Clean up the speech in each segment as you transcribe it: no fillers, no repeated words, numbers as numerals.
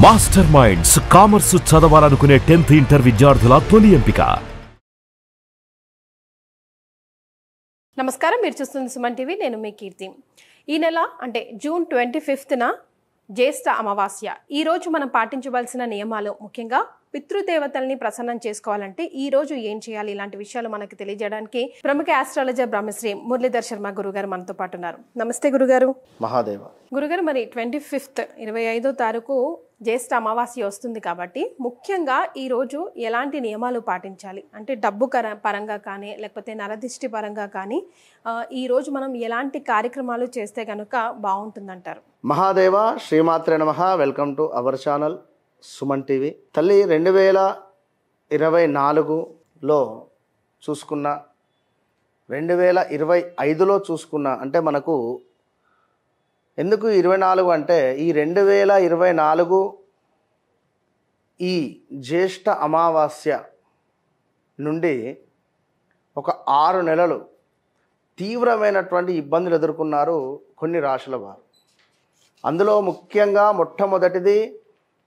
Master minds commerce చదవాలనుకునే 10th inter విద్యార్థుల తొలి ఎంపిక. నమస్కారం, మీరు చూస్తుంది సుమన్ టీవీ. నేను మీ కీర్తి. ఈ నెల అంటే జూన్ 25న జ్యేష్ఠ అమావాస్య. ఈ రోజు మనం పాటించవలసిన నియమాలు, ముఖ్యంగా పితృదేవతల్ని ప్రసన్నం చేసుకోవాలంటే ఈ రోజు ఏం చేయాలి, ఇలాంటి విషయాలు మనకు తెలియజేయడానికి ప్రముఖ ఆస్ట్రాలజర్ బ్రహ్మశ్రీ మురళీధర్ శర్మ గురుగారు మనతో పాటు ఉన్నారు. నమస్తే గురుగారు. మహాదేవ. గురుగారు, మరి 25th 25వ తారీఖు జ్యేష్ఠ అమావాస్య వస్తుంది కాబట్టి ముఖ్యంగా ఈ రోజు ఎలాంటి నియమాలు పాటించాలి అంటే డబ్బు పరంగా కానీ లేకపోతే నరదిష్టి పరంగా కానీ ఈ రోజు మనం ఎలాంటి కార్యక్రమాలు చేస్తే కనుక బాగుంటుందంటారు? మహాదేవ, శ్రీమాత్రే నమః. Welcome to our channel Suman TV. తల్లి 2024లో చూసుకున్న, 2025లో చూసుకున్న, అంటే మనకు ఎందుకు 24 అంటే ఈ 2024 ఈ జ్యేష్ఠ అమావాస్య నుండి ఒక 6 నెలలు తీవ్రమైనటువంటి ఇబ్బందులు ఎదుర్కొన్నారు కొన్ని రాశుల వారు. అందులో ముఖ్యంగా మొట్టమొదటిది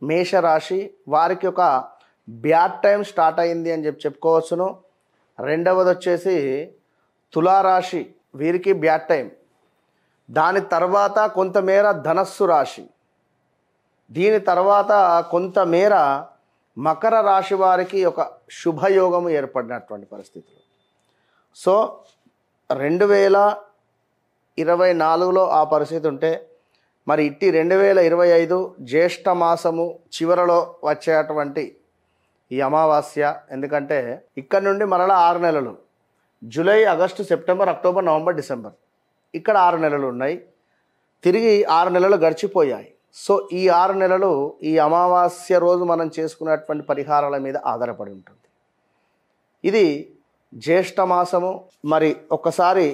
మేషరాశి వారికి ఒక బ్యాడ్ టైం స్టార్ట్ అయింది అని చెప్పుకోవచ్చును. రెండవది వచ్చేసి తులారాశి, వీరికి బ్యాడ్ టైం. దాని తర్వాత కొంతమేర ధనస్సు రాశి, దీని తర్వాత కొంతమేర మకర రాశి వారికి ఒక శుభయోగము ఏర్పడినటువంటి పరిస్థితులు. సో 2024లో ఆ పరిస్థితి ఉంటే, మరి ఇట్టి 2025 జ్యేష్ఠ మాసము చివరలో వచ్చేటువంటి ఈ అమావాస్య, ఎందుకంటే ఇక్కడ నుండి మరలా 6 నెలలు, July, August, September, October, November, December, ఇక్కడ 6 నెలలు ఉన్నాయి. తిరిగి 6 నెలలు గడిచిపోయాయి. సో ఈ 6 నెలలు ఈ అమావాస్య రోజు మనం చేసుకునేటువంటి పరిహారాల మీద ఆధారపడి ఉంటుంది. ఇది జ్యేష్ఠ మాసము. మరి ఒక్కసారి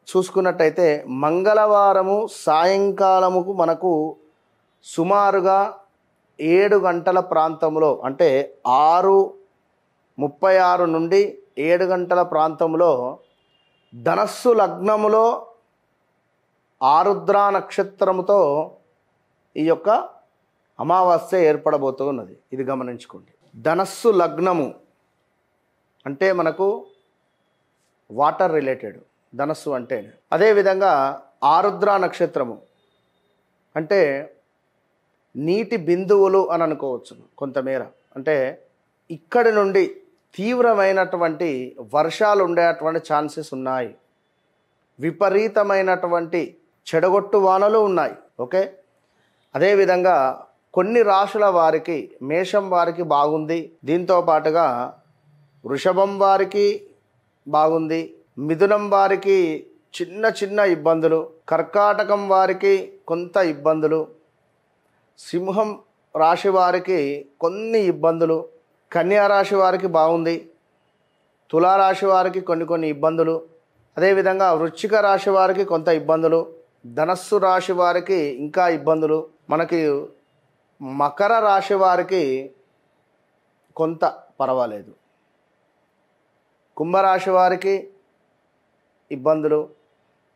చూసుకున్నట్టయితే మంగళవారము సాయంకాలముకు మనకు సుమారుగా 7 గంటల ప్రాంతంలో, అంటే 6:36 నుండి 7 గంటల ప్రాంతంలో ధనస్సు లగ్నములో ఆరుద్ర నక్షత్రముతో ఈ యొక్క అమావాస్య ఏర్పడబోతూ ఉన్నది. ఇది గమనించుకోండి. ధనస్సు లగ్నము అంటే మనకు వాటర్ రిలేటెడ్ ధనస్సు అంటే. అదేవిధంగా ఆరుద్ర నక్షత్రము అంటే నీటి బిందువులు అని అనుకోవచ్చు కొంతమేర. అంటే ఇక్కడి నుండి తీవ్రమైనటువంటి వర్షాలు ఉండేటువంటి ఛాన్సెస్ ఉన్నాయి. విపరీతమైనటువంటి చెడగొట్టు వానలు ఉన్నాయి. ఓకే. అదేవిధంగా కొన్ని రాశుల వారికి, మేషం వారికి బాగుంది, దీంతో పాటుగా వృషభం వారికి బాగుంది, మిథునం వారికి చిన్న చిన్న ఇబ్బందులు, కర్కాటకం వారికి కొంత ఇబ్బందులు, సింహం రాశి వారికి కొన్ని ఇబ్బందులు, కన్యా రాశి వారికి బాగుంది, తులారాశి వారికి కొన్ని ఇబ్బందులు, అదేవిధంగా వృశ్చిక రాశి వారికి కొంత ఇబ్బందులు, ధనస్సు రాశి వారికి ఇంకా ఇబ్బందులు, మనకి మకర రాశి వారికి కొంత పర్వాలేదు, కుంభరాశి వారికి ఇబ్బందులు,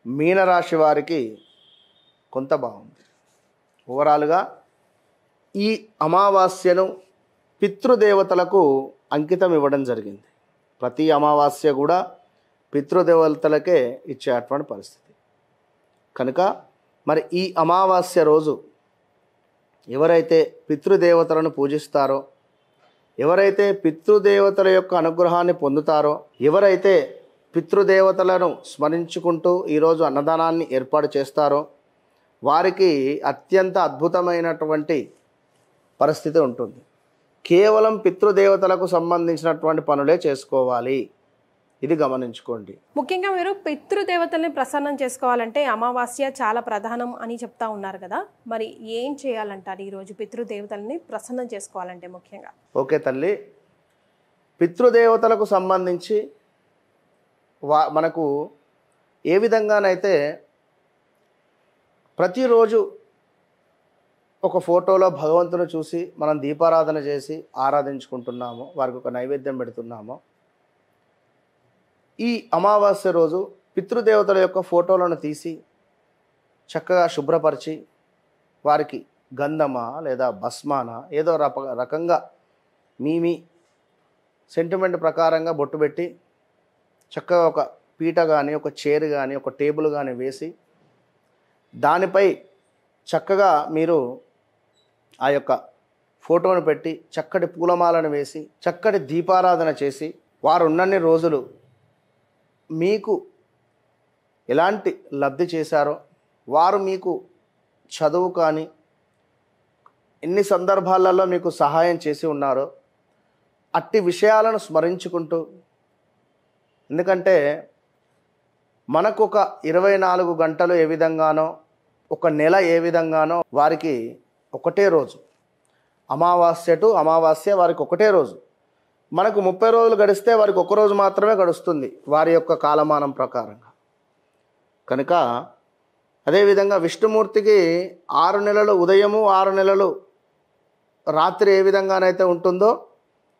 మీనరాశి వారికి కొంత బాగుంది. ఓవరాల్గా ఈ అమావాస్యను పితృదేవతలకు అంకితం ఇవ్వడం జరిగింది. ప్రతి అమావాస్య కూడా పితృదేవతలకే ఇచ్చేటువంటి పరిస్థితి కనుక, మరి ఈ అమావాస్య రోజు ఎవరైతే పితృదేవతలను పూజిస్తారో, ఎవరైతే పితృదేవతల యొక్క అనుగ్రహాన్ని పొందుతారో, ఎవరైతే పితృదేవతలను స్మరించుకుంటూ ఈరోజు అన్నదానాన్ని ఏర్పాటు చేస్తారో, వారికి అత్యంత అద్భుతమైనటువంటి పరిస్థితి ఉంటుంది. కేవలం పితృదేవతలకు సంబంధించినటువంటి పనులే చేసుకోవాలి. ఇది గమనించుకోండి. ముఖ్యంగా మీరు పితృదేవతల్ని ప్రసన్నం చేసుకోవాలంటే అమావాస్య చాలా ప్రధానం అని చెప్తా ఉన్నారు కదా, మరి ఏం చేయాలంటారు ఈరోజు పితృదేవతల్ని ప్రసన్నం చేసుకోవాలంటే ముఖ్యంగా? ఓకే తల్లి, పితృదేవతలకు సంబంధించి మనకు ఏ విధంగానైతే ప్రతిరోజు ఒక ఫోటోలో భగవంతుని చూసి మనం దీపారాధన చేసి ఆరాధించుకుంటున్నామో, వారికి ఒక నైవేద్యం పెడుతున్నామో, ఈ అమావాస్య రోజు పితృదేవతల యొక్క ఫోటోలను తీసి చక్కగా శుభ్రపరిచి వారికి గంధమా లేదా భస్మానా ఏదో రకంగా మీ సెంటిమెంట్ ప్రకారంగా బొట్టు పెట్టి చక్కగా ఒక పీట కానీ ఒక చైర్ కానీ ఒక టేబుల్ కానీ వేసి దానిపై చక్కగా మీరు ఆ యొక్క ఫోటోను పెట్టి చక్కటి పూలమాలను వేసి చక్కటి దీపారాధన చేసి వారు ఉన్నన్ని రోజులు మీకు ఎలాంటి లబ్ధి చేశారో, వారు మీకు చదువు కానీ ఎన్ని సందర్భాలలో మీకు సహాయం చేసి ఉన్నారో అట్టి విషయాలను స్మరించుకుంటూ, ఎందుకంటే మనకు ఒక 24 గంటలు ఏ విధంగానో ఒక నెల ఏ విధంగానో వారికి ఒకటే రోజు, అమావాస్య టు అమావాస్య వారికి ఒకటే రోజు. మనకు 30 రోజులు గడిస్తే వారికి ఒక రోజు మాత్రమే గడుస్తుంది వారి యొక్క కాలమానం ప్రకారంగా. కనుక అదేవిధంగా విష్ణుమూర్తికి 6 నెలలు ఉదయము 6 నెలలు రాత్రి ఏ విధంగానైతే ఉంటుందో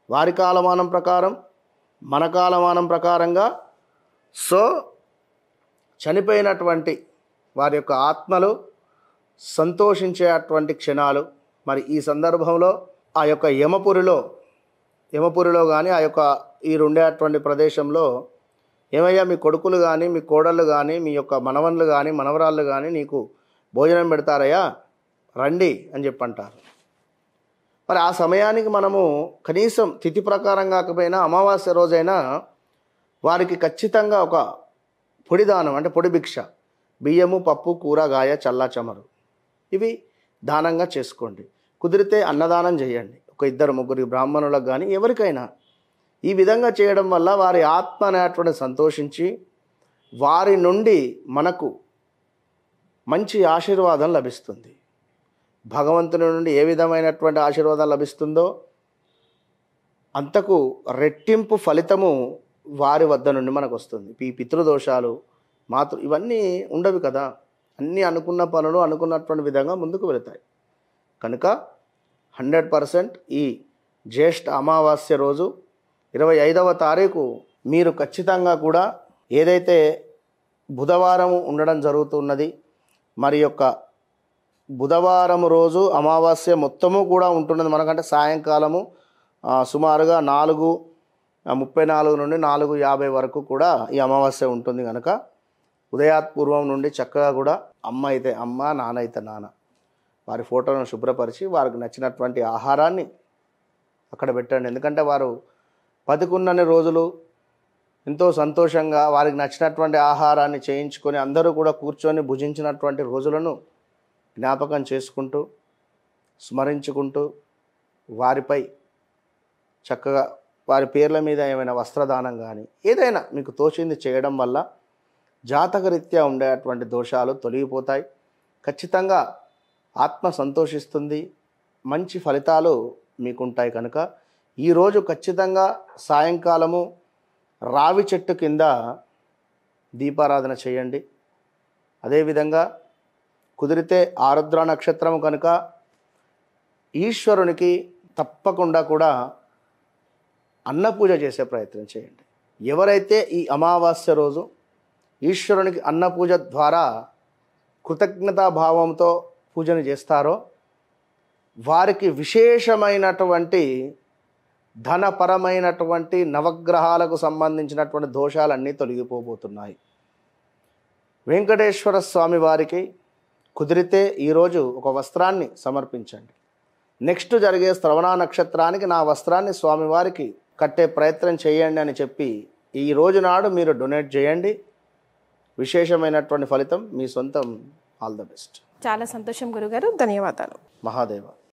వారి కాలమానం ప్రకారం మన కాలమానం ప్రకారంగా, సో చనిపోయినటువంటి వారి యొక్క ఆత్మలు సంతోషించేటువంటి క్షణాలు. మరి ఈ సందర్భంలో ఆ యొక్క యమపురిలో కానీ ఆ యొక్క ఈ ఉండేటువంటి ప్రదేశంలో ఏమయ్యా మీ కొడుకులు కానీ మీ కోడళ్ళు కానీ మీ యొక్క మనవన్లు కానీ మనవరాళ్ళు కానీ నీకు భోజనం పెడతారయ్యా రండి అని చెప్పంటారు. మరి ఆ సమయానికి మనము కనీసం తిథి ప్రకారం కాకపోయినా అమావాస్య రోజైనా వారికి ఖచ్చితంగా ఒక పొడి దానం అంటే పొడి భిక్ష, బియ్యము పప్పు కూరగాయ చల్లా చమరు ఇవి దానంగా చేసుకోండి. కుదిరితే అన్నదానం చేయండి. ఒక 2-3 బ్రాహ్మణులకు కానీ ఎవరికైనా ఈ విధంగా చేయడం వల్ల వారి ఆత్మ అనేటువంటి సంతోషించి వారి నుండి మనకు మంచి ఆశీర్వాదం లభిస్తుంది. భగవంతుని నుండి ఏ విధమైనటువంటి ఆశీర్వాదం లభిస్తుందో అంతకు రెట్టింపు ఫలితము వారి వద్ద నుండి మనకు వస్తుంది. ఈ పితృదోషాలు ఇవన్నీ ఉండవు కదా. అన్నీ అనుకున్న పనులు అనుకున్నటువంటి విధంగా ముందుకు వెళతాయి. కనుక 100% ఈ జ్యేష్ఠ అమావాస్య రోజు 25వ తారీఖు మీరు ఖచ్చితంగా కూడా ఏదైతే బుధవారం ఉండడం జరుగుతున్నది, మరి యొక్క బుధవారం రోజు అమావాస్య మొత్తము కూడా ఉంటున్నది. మనకంటే సాయంకాలము సుమారుగా 4:34 నుండి 4:50 వరకు కూడా ఈ అమావాస్య ఉంటుంది. కనుక ఉదయాత్పూర్వం నుండి చక్కగా కూడా అమ్మ అయితే అమ్మ, నాన్న అయితే నాన్న వారి ఫోటోలను శుభ్రపరిచి వారికి నచ్చినటువంటి ఆహారాన్ని అక్కడ పెట్టండి. ఎందుకంటే వారు బతికున్నన్ని రోజులు ఎంతో సంతోషంగా వారికి నచ్చినటువంటి ఆహారాన్ని చేయించుకొని అందరూ కూడా కూర్చొని భుజించినటువంటి రోజులను జ్ఞాపకం చేసుకుంటూ స్మరించుకుంటూ వారిపై చక్కగా వారి పేర్ల మీద ఏమైనా వస్త్రదానం కానీ ఏదైనా మీకు తోచింది చేయడం వల్ల జాతకరీత్యా ఉండేటువంటి దోషాలు తొలగిపోతాయి. ఖచ్చితంగా ఆత్మ సంతోషిస్తుంది, మంచి ఫలితాలు మీకుంటాయి. కనుక ఈరోజు ఖచ్చితంగా సాయంకాలము రావి చెట్టు కింద దీపారాధన చేయండి. అదేవిధంగా కుదిరితే ఆరుద్ర నక్షత్రము కనుక ఈశ్వరునికి తప్పకుండా కూడా అన్నపూజ చేసే ప్రయత్నం చేయండి. ఎవరైతే ఈ అమావాస్య రోజు ఈశ్వరునికి అన్నపూజ ద్వారా కృతజ్ఞతాభావంతో పూజను చేస్తారో వారికి విశేషమైనటువంటి ధనపరమైనటువంటి నవగ్రహాలకు సంబంధించినటువంటి దోషాలన్నీ తొలగిపోబోతున్నాయి. వెంకటేశ్వర స్వామి వారికి కుదిరితే ఈరోజు ఒక వస్త్రాన్ని సమర్పించండి. నెక్స్ట్ జరిగే శ్రవణ నక్షత్రానికి నా వస్త్రాన్ని స్వామివారికి కట్టే ప్రయత్నం చేయండి అని చెప్పి ఈ రోజు నాడు మీరు డొనేట్ చేయండి. విశేషమైనటువంటి ఫలితం మీ సొంతం. All the best. చాలా సంతోషం గురుగారు, ధన్యవాదాలు. మహాదేవ.